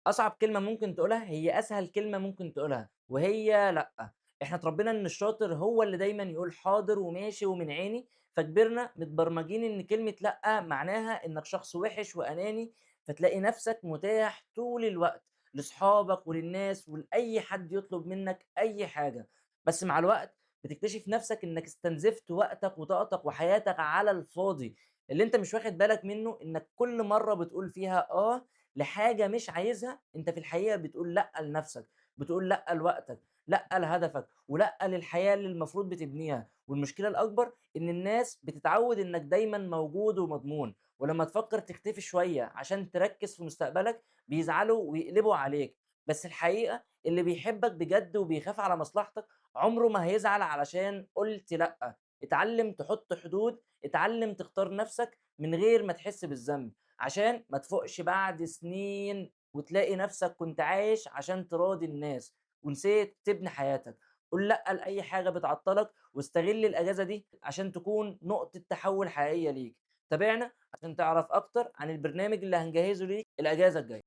أصعب كلمة ممكن تقولها هي أسهل كلمة ممكن تقولها، وهي لأ. إحنا اتربينا إن الشاطر هو اللي دايمًا يقول حاضر وماشي ومن عيني، فكبرنا متبرمجين إن كلمة لأ معناها إنك شخص وِحِش وأناني، فتلاقي نفسك متاح طول الوقت لصحابك وللناس ولأي حد يطلب منك أي حاجة، بس مع الوقت بتكتشف نفسك إنك استنزفت وقتك وطاقتك وحياتك على الفاضي، اللي أنت مش واخد بالك منه إنك كل مرة بتقول فيها لحاجة مش عايزها، أنت في الحقيقة بتقول لأ لنفسك، بتقول لأ لوقتك، لأ لهدفك، ولأ للحياة اللي المفروض بتبنيها، والمشكلة الأكبر إن الناس بتتعود إنك دايمًا موجود ومضمون، ولمّا تفكر تختفي شوية عشان تركّز في مستقبلك بيزعلوا ويقلبوا عليك، بس الحقيقة اللي بيحبك بجد وبيخاف على مصلحتك عمره ما هيزعل علشان قُلت لأ، اتعلم تحط حدود، اتعلم تختار نفسك من غير ما تحس بالذنب. عشان ما تفوقش بعد سنين وتلاقي نفسك كنت عايش عشان تراضي الناس ونسيت تبني حياتك. قُل لأ لأي حاجة بتعطّلك واستغل الأجازة دي عشان تكون نقطة تحوّل حقيقية ليك. تابعنا عشان تعرف أكتر عن البرنامج اللي هنجهّزه ليك الأجازة الجاية.